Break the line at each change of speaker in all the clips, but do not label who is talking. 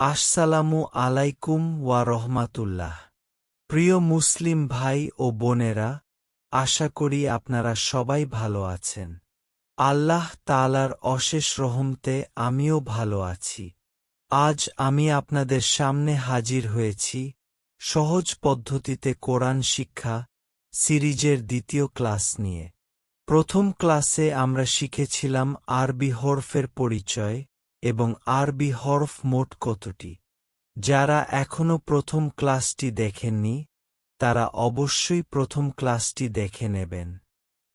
আসসালামু আলাইকুম ওয়া রহমাতুল্লাহ। প্রিয় মুসলিম ভাই ও বোনেরা, আশা করি আপনারা সবাই ভালো আছেন। আল্লাহ তাআলার অশেষ রহমতে আমিও ভালো আছি। আজ আমি আপনাদের সামনে হাজির হয়েছি সহজ পদ্ধতিতে কোরআন শিক্ষা সিরিজের দ্বিতীয় ক্লাস নিয়ে। প্রথম ক্লাসে আমরা শিখেছিলাম আরবি হরফের পরিচয় এবং আরবি হরফ মোট কতটি। যারা এখনও প্রথম ক্লাসটি দেখেননি তারা অবশ্যই প্রথম ক্লাসটি দেখে নেবেন,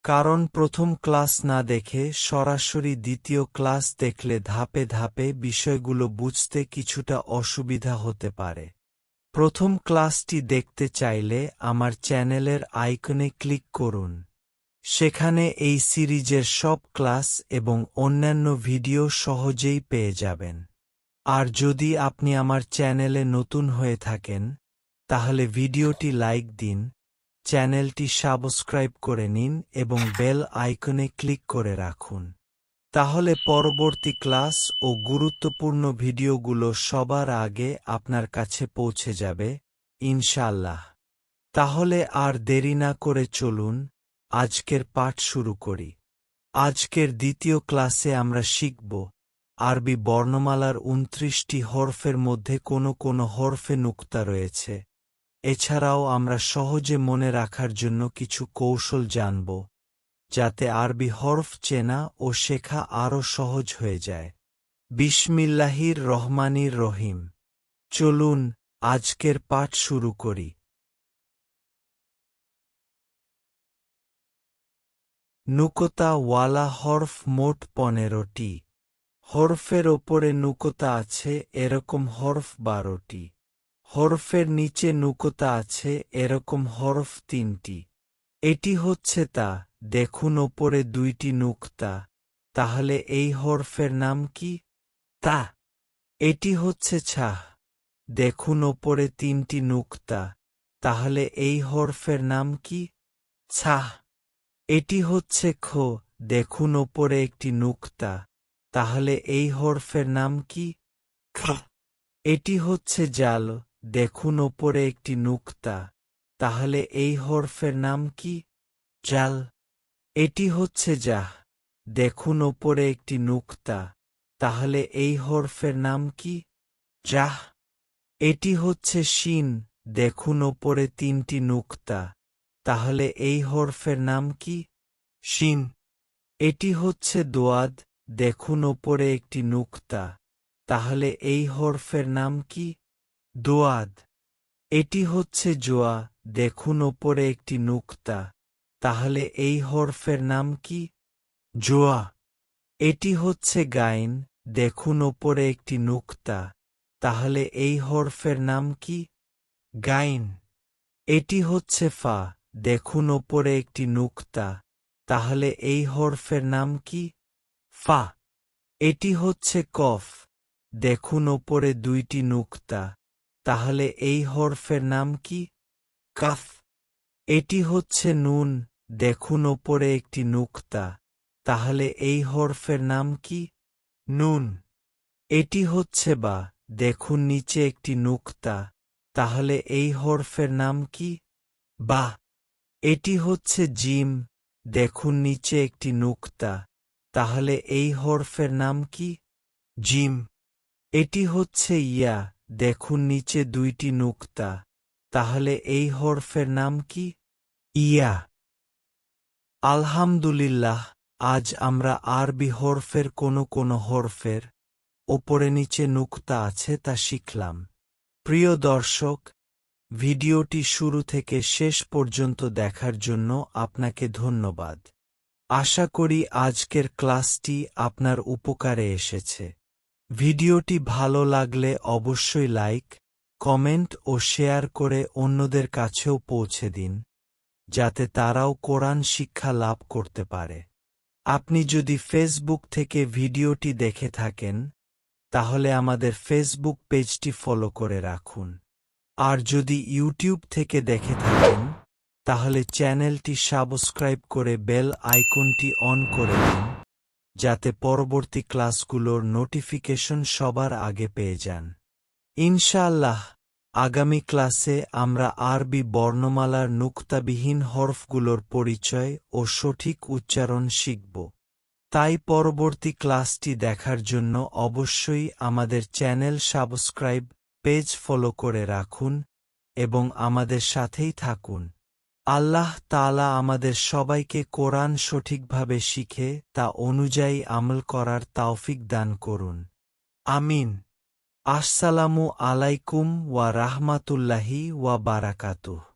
কারণ প্রথম ক্লাস না দেখে সরাসরি দ্বিতীয় ক্লাস দেখলে ধাপে ধাপে বিষয়গুলো বুঝতে কিছুটা অসুবিধা হতে পারে। প্রথম ক্লাসটি দেখতে চাইলে আমার চ্যানেলের আইকনে ক্লিক করুন। সেখানে এই সিরিজের সব ক্লাস এবং অন্যান্য ভিডিও সহজেই পেয়ে যাবেন। আর যদি আপনি আমার চ্যানেলে নতুন হয়ে থাকেন তাহলে ভিডিওটি লাইক দিন, চ্যানেলটি সাবস্ক্রাইব করে নিন এবং বেল আইকনে ক্লিক করে রাখুন। তাহলে পরবর্তী ক্লাস ও গুরুত্বপূর্ণ ভিডিওগুলো সবার আগে আপনার কাছে পৌঁছে যাবে ইনশাআল্লাহ। তাহলে আর দেরি না করে চলুন আজকের পাঠ শুরু করি। আজকের দ্বিতীয় ক্লাসে আমরা শিখব আরবি বর্ণমালার ২৯টি হরফের মধ্যে কোনো হরফে নুক্তা রয়েছে। এছাড়াও আমরা সহজে মনে রাখার জন্য কিছু কৌশল জানব, যাতে আরবি হরফ চেনা ও শেখা আরও সহজ হয়ে যায়। বিসমিল্লাহির রহমানির রহিম। চলুন আজকের পাঠ শুরু করি। নুকতা ওয়ালা হরফ মোট ১৫টি। হরফের ওপরে নুকতা আছে এরকম হরফ ১২টি। হরফের নিচে নুকতা আছে এরকম হরফ ৩টি। এটি হচ্ছে তা, দেখুন ওপরে ২টি নুকতা, তাহলে এই হরফের নাম কি? তা। এটি হচ্ছে ছাহ, দেখুন ওপরে ৩টি নুকতা, তাহলে এই হরফের নাম কি? ছাহ। এটি হচ্ছে খ, দেখুন ওপরে একটি নুকতা, তাহলে এই হরফের নাম কি? খ। এটি হচ্ছে জাল, দেখুন ওপরে একটি নুকতা, তাহলে এই হরফের নাম কি? জাল। এটি হচ্ছে জাহ, দেখুন ওপরে একটি নুকতা, তাহলে এই হরফের নাম কি? জাহ। এটি হচ্ছে শিন, দেখুন ওপরে ৩টি নুকতা, তাহলে এই হরফের নাম কি? শিন। এটি হচ্ছে দোয়াদ, দেখুন ওপরে একটি নুকতা, তাহলে এই হরফের নাম কি? দোয়াদ। এটি হচ্ছে জোয়া, দেখুন ওপরে একটি নুকতা, তাহলে এই হরফের নাম কি? জোয়া। এটি হচ্ছে গাইন, দেখুন ওপরে একটি নুকতা, তাহলে এই হরফের নাম কি? গাইন। এটি হচ্ছে ফা, দেখুন ওপরে একটি নুকতা, তাহলে এই হরফের নাম কি? ফা। এটি হচ্ছে কফ, দেখুন ওপরে ২টি নুকতা, তাহলে এই হরফের নাম কি? কাফ। এটি হচ্ছে নুন, দেখুন ওপরে একটি নুকতা, তাহলে এই হরফের নাম কি? নুন। এটি হচ্ছে বা, দেখুন নিচে একটি নুকতা, তাহলে এই হরফের নাম কি? বা। এটি হচ্ছে জিম, দেখুন নিচে একটি নুকতা, তাহলে এই হরফের নাম কি? জিম। এটি হচ্ছে ইয়া, দেখুন নিচে ২টি নুকতা, তাহলে এই হরফের নাম কি? ইয়া। আলহামদুলিল্লাহ, আজ আমরা আরবি হরফের কোনো হরফের ওপরে নিচে নুকতা আছে তা শিখলাম। প্রিয় দর্শক, ভিডিওটি শুরু থেকে শেষ পর্যন্ত দেখার জন্য আপনাকে ধন্যবাদ। আশা করি আজকের ক্লাসটি আপনার উপকারে এসেছে। ভিডিওটি ভালো লাগলে অবশ্যই লাইক, কমেন্ট ও শেয়ার করে অন্যদের কাছেও পৌঁছে দিন, যাতে তারাও কোরআন শিক্ষা লাভ করতে পারে। আপনি যদি ফেসবুক থেকে ভিডিওটি দেখে থাকেন তাহলে আমাদের ফেসবুক পেজটি ফলো করে রাখুন। আর যদি ইউটিউব থেকে দেখে থাকেন তাহলে চ্যানেলটি সাবস্ক্রাইব করে বেল আইকনটি অন করে দিন, যাতে পরবর্তী ক্লাসগুলোর নোটিফিকেশন সবার আগে পেয়ে যান। ইনশাআল্লাহ আগামী ক্লাসে আমরা আরবি বর্ণমালার নুক্তাবিহীন হরফগুলোর পরিচয় ও সঠিক উচ্চারণ শিখব। তাই পরবর্তী ক্লাসটি দেখার জন্য অবশ্যই আমাদের চ্যানেল সাবস্ক্রাইব, পেজ ফলো করে রাখুন এবং আমাদের সাথেই থাকুন। আল্লাহ তাআলা আমাদের সবাইকে কোরআন সঠিকভাবে শিখে তা অনুযায়ী আমল করার তাওফিক দান করুন। আমিন। আসসালামু আলাইকুম ওয়া রাহমাতুল্লাহি ওয়া বারাকাতুহু।